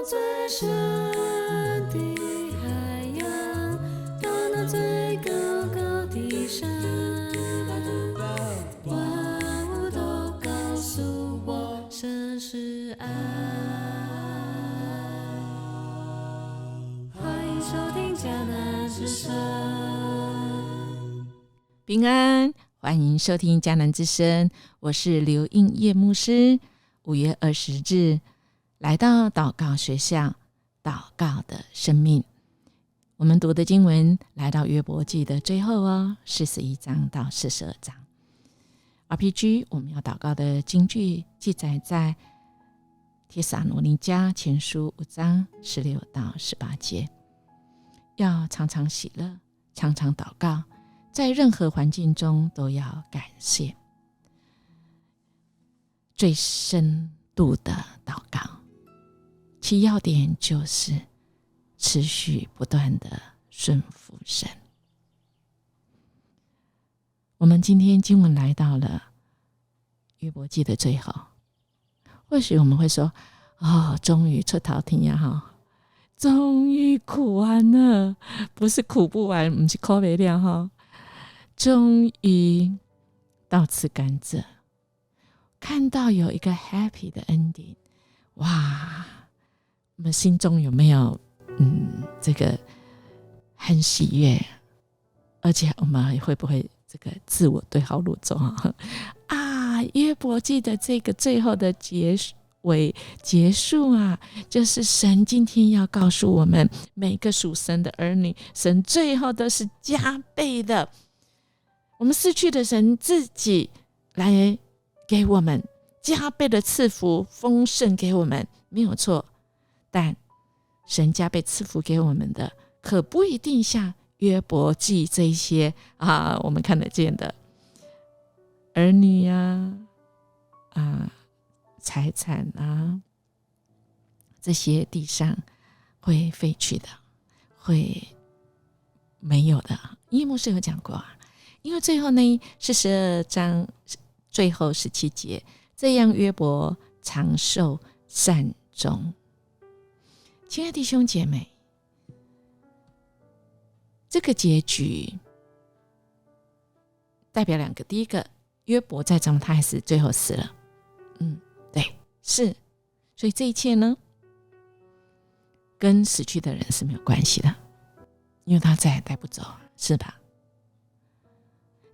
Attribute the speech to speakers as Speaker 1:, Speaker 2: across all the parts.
Speaker 1: 最深的海洋，到那最高高的山，万物都告诉我，神是爱。欢迎收听迦南之声。
Speaker 2: 平安，欢迎收听迦南之声，我是刘应叶牧师。5月20日来到祷告学校，祷告的生命。我们读的经文来到约伯记的最后41章到42章。RPG 我们要祷告的经句记载在帖撒罗尼迦前书5章16到18节。要常常喜乐，常常祷告，在任何环境中都要感谢。最深度的祷告，其要点就是持续不断的顺服神。我们今天经文来到了约伯记的最后，或许我们会说，终于出头天呀，终于苦完了，不是苦不完，不是苦不了，终于到此甘蔗，看到有一个 happy 的 ending， 哇，我们心中有没有这个很喜悦？而且我们会不会这个自我对号入座约伯记的这个最后的结束啊，就是神今天要告诉我们每个属神的儿女，神最后都是加倍的。我们失去的神自己来给我们加倍的赐福，丰盛给我们，没有错。但神加倍赐福给我们的，可不一定像约伯记这一些我们看得见的儿女财产这些地上会废去的，会没有的。因为牧师有讲过因为最后那42章最后17节，这样约伯长寿善终。亲爱的弟兄姐妹，这个结局代表2个。第一个，约伯在中，他还是最后死了。对，是。所以这一切呢，跟死去的人是没有关系的，因为他再也带不走，是吧？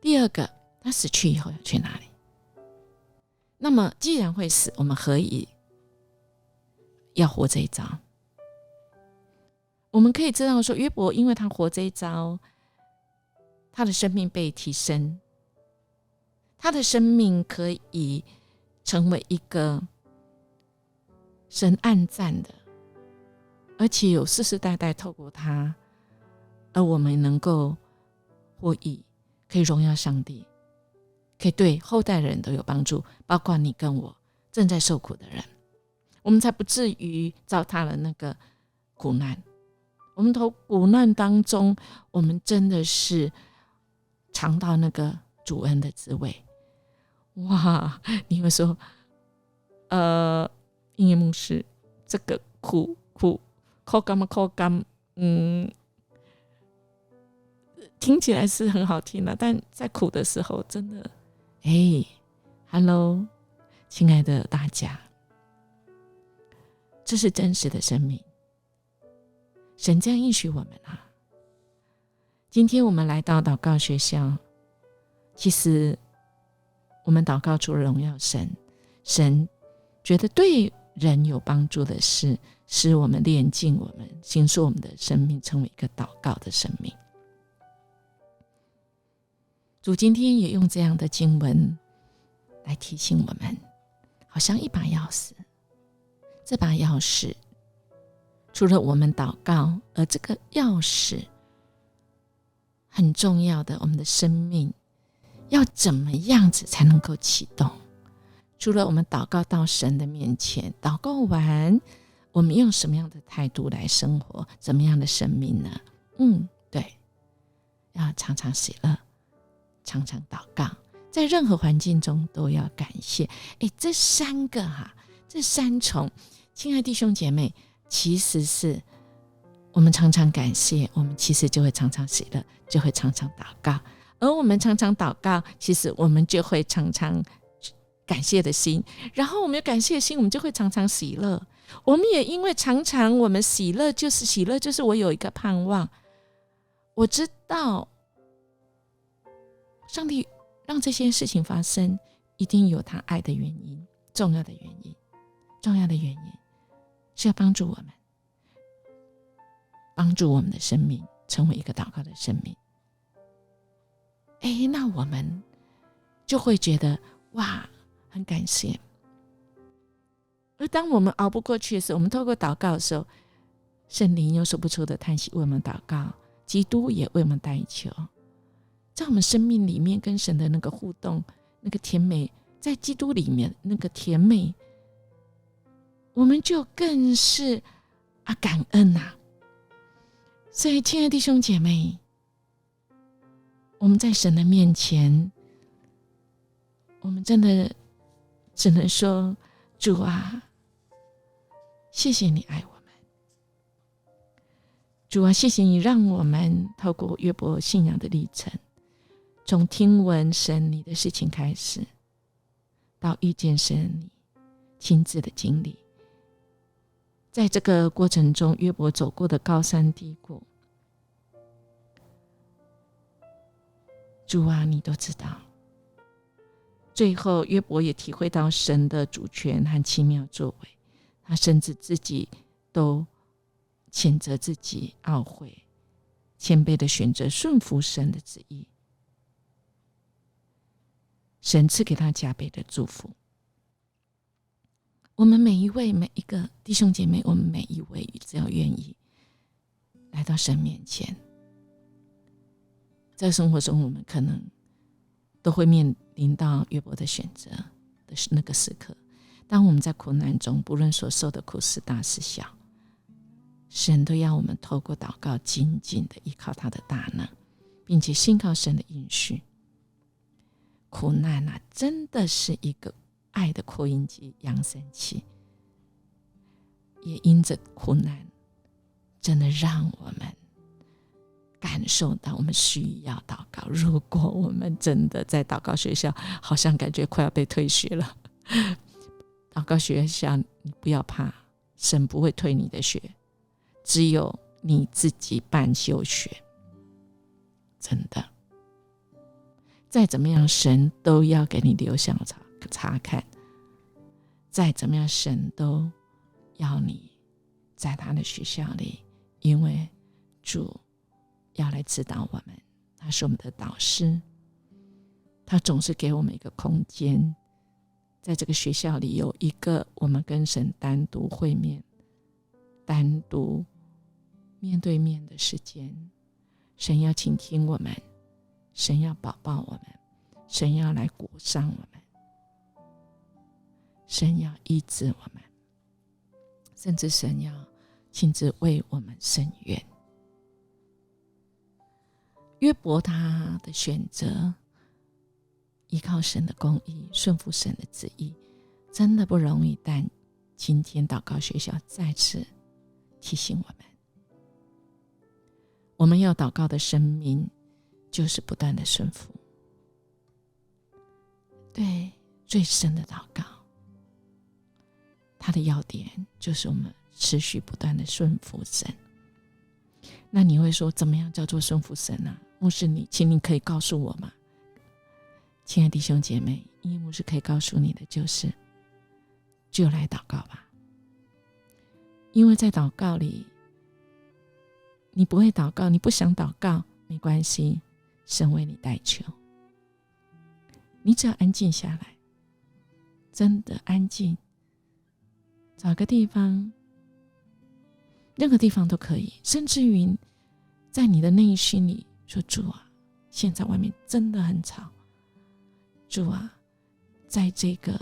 Speaker 2: 第二个，他死去以后要去哪里？那么既然会死，我们何以要活这一遭？我们可以知道说，约伯因为他活这一遭，他的生命被提升，他的生命可以成为一个神按赞的，而且有世世代代透过他，而我们能够获益，可以荣耀上帝，可以对后代的人都有帮助，包括你跟我正在受苦的人，我们才不至于糟蹋了那个苦难。我们从苦难当中，我们真的是尝到那个主恩的滋味。哇，你会说音乐牧师，这个苦甘听起来是很好听的，但在苦的时候真的Hello 亲爱的大家，这是真实的生命，神这样应许我们今天我们来到祷告学校，其实我们祷告除了荣耀神，神觉得对人有帮助的是使我们炼净我们，形塑我们的生命，成为一个祷告的生命。主今天也用这样的经文来提醒我们，好像一把钥匙，这把钥匙除了我们祷告，而这个钥匙很重要的，我们的生命要怎么样子才能够启动？除了我们祷告到神的面前，祷告完我们用什么样的态度来生活，怎么样的生命呢？对，要常常喜乐，常常祷告，在任何环境中都要感谢。这3个这3重，亲爱弟兄姐妹，其实是我们常常感谢，我们其实就会常常喜乐，就会常常祷告。而我们常常祷告，其实我们就会常常感谢的心，然后我们有感谢的心，我们就会常常喜乐。我们也因为常常我们喜乐，就是我有一个盼望，我知道上帝让这些事情发生，一定有他爱的原因，重要的原因是要帮助我们，帮助我们的生命成为一个祷告的生命。那我们就会觉得哇，很感谢。而当我们熬不过去的时候，我们透过祷告的时候，圣灵有说不出的叹息为我们祷告，基督也为我们代求，在我们生命里面跟神的那个互动，那个甜美，在基督里面那个甜美，我们就更是感恩啊。所以亲爱的弟兄姐妹，我们在神的面前，我们真的只能说，主啊，谢谢你爱我们。主啊，谢谢你让我们透过约伯信仰的历程，从听闻神你的事情开始，到遇见神你亲自的经历。在这个过程中，约伯走过的高山低谷，主啊，你都知道。最后约伯也体会到神的主权和奇妙作为，他甚至自己都谴责自己，懊悔，谦卑的选择顺服神的旨意，神赐给他加倍的祝福。我们每一个弟兄姐妹，我们每一位只要愿意来到神面前，在生活中我们可能都会面临到约伯的选择的那个时刻。当我们在苦难中，不论所受的苦是大是小，神都要我们透过祷告紧紧的依靠他的大能，并且信靠神的应许。苦难真的是一个爱的扩音机、扬声器，也因着苦难真的让我们感受到我们需要祷告。如果我们真的在祷告学校好像感觉快要被退学了，祷告学校你不要怕，神不会退你的学，只有你自己办休学。真的再怎么样神都要给你留下查看，再怎么样神都要你在他的学校里，因为主要来指导我们，他是我们的导师，他总是给我们一个空间，在这个学校里有一个我们跟神单独会面、单独面对面的时间。神要倾听我们，神要保抱我们，神要来裹上我们，神要医治我们，甚至神要亲自为我们伸冤。约伯他的选择依靠神的公义，顺服神的旨意，真的不容易，但今天祷告学校再次提醒我们，我们要祷告的生命就是不断的顺服，对最深的祷告，它的要点就是我们持续不断的顺服神。那你会说，怎么样叫做顺服神啊？牧师请你可以告诉我吗？亲爱的弟兄姐妹，因为牧师可以告诉你的就是就来祷告吧。因为在祷告里，你不会祷告，你不想祷告，没关系，神为你代求。你只要安静下来，真的安静，找个地方，任何地方都可以，甚至于在你的内心里说，主啊，现在外面真的很吵，主啊，在这个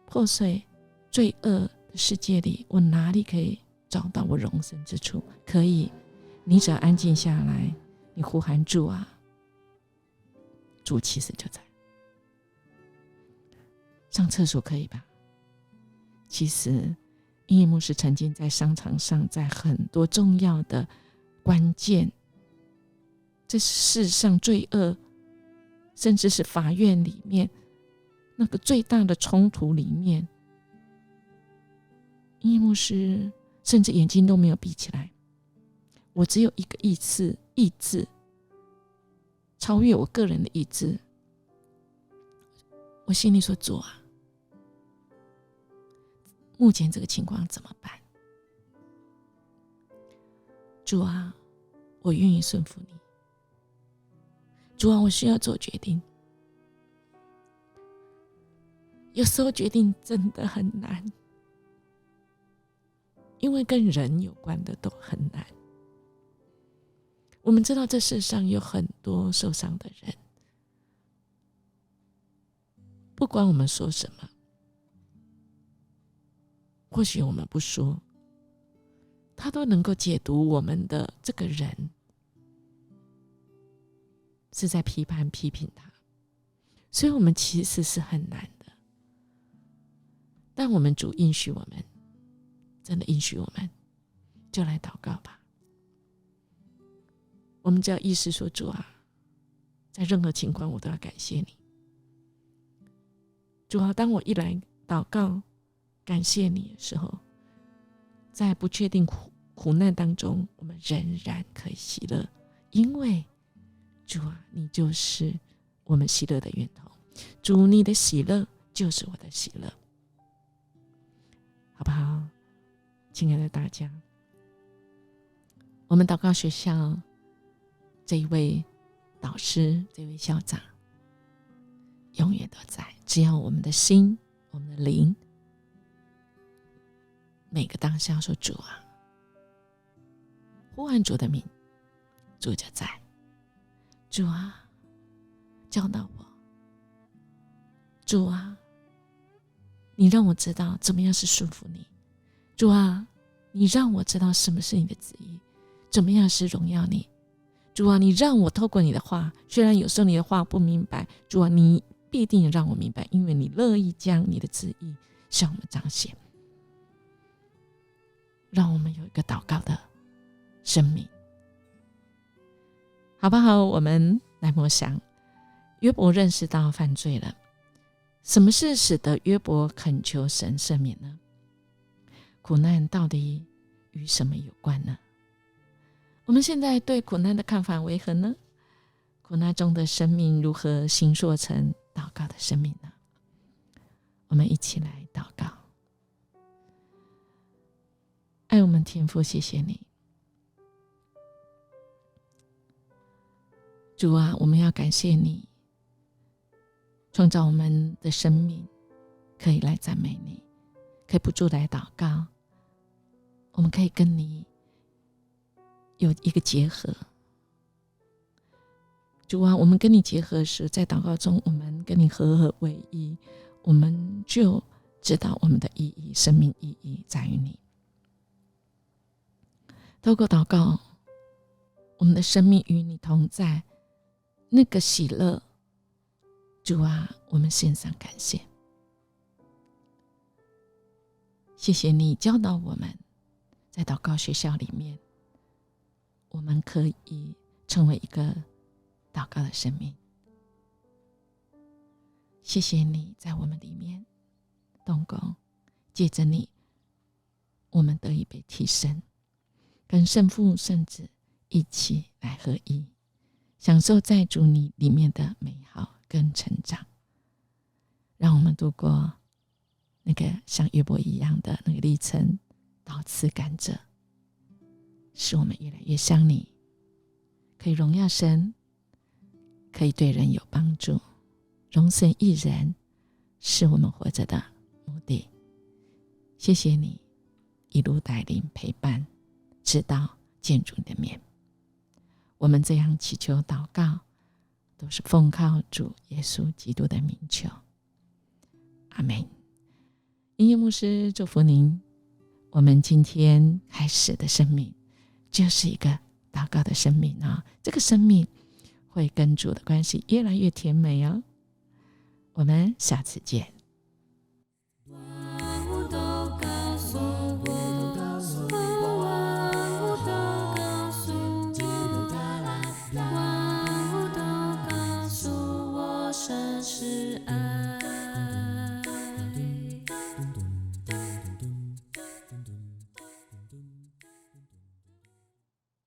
Speaker 2: 破碎罪恶的世界里，我哪里可以找到我容身之处？可以，你只要安静下来，你呼喊主啊，主其实就在。上厕所可以吧？其实英语牧师曾经在商场上，在很多重要的关键，这世上罪恶，甚至是法院里面那个最大的冲突里面，英语牧师甚至眼睛都没有闭起来，我只有一个意志超越我个人的意志。我心里说，主啊，目前这个情况怎么办？主啊，我愿意顺服你。主啊，我需要做决定。有时候决定真的很难，因为跟人有关的都很难。我们知道这世上有很多受伤的人，不管我们说什么，或许我们不说，他都能够解读我们的这个人是在批判批评他，所以我们其实是很难的。但我们主应许我们，真的应许我们，就来祷告吧。我们只要意识说，主啊，在任何情况我都要感谢你。主啊，当我一来祷告感谢你的时候，在不确定苦难当中，我们仍然可以喜乐，因为主啊，你就是我们喜乐的源头。主，你的喜乐就是我的喜乐，好不好？亲爱的大家，我们祷告学校这一位导师，这位校长永远都在，只要我们的心，我们的灵，每个当下说，主啊，呼唤主的名，主就在。主啊，教导我。主啊，你让我知道怎么样是顺服你。主啊，你让我知道什么是你的旨意，怎么样是荣耀你。主啊，你让我透过你的话，虽然有时候你的话不明白，主啊，你必定让我明白，因为你乐意将你的旨意向我们彰显。让我们有一个祷告的生命，好不好？我们来默想，约伯认识到犯罪了，什么是使得约伯恳求神赦免呢？苦难到底与什么有关呢？我们现在对苦难的看法为何呢？苦难中的生命如何形塑成祷告的生命呢？我们一起来祷告。爱我们天父，谢谢你。主啊，我们要感谢你创造我们的生命，可以来赞美你，可以不住来祷告，我们可以跟你有一个结合。主啊，我们跟你结合时，在祷告中我们跟你合为一，我们就知道我们的意义，生命意义在于你。透过祷告，我们的生命与你同在，那个喜乐，主啊，我们献上感谢。谢谢你教导我们，在祷告学校里面，我们可以成为一个祷告的生命。谢谢你在我们里面动工，借着你，我们得以被提升，跟圣父圣子一起来合一，享受在主你里面的美好跟成长。让我们度过那个像约伯一样的那个历程，到此甘蔗，使我们越来越像你，可以荣耀神，可以对人有帮助，荣神益人，是我们活着的目的。谢谢你一路带领陪伴，直到见主你的面。我们这样祈求祷告，都是奉靠主耶稣基督的名求，阿们。音乐牧师祝福您，我们今天开始的生命就是一个祷告的生命啊！这个生命会跟主的关系越来越甜美哦。我们下次见。
Speaker 1: 万物都告诉我。是爱。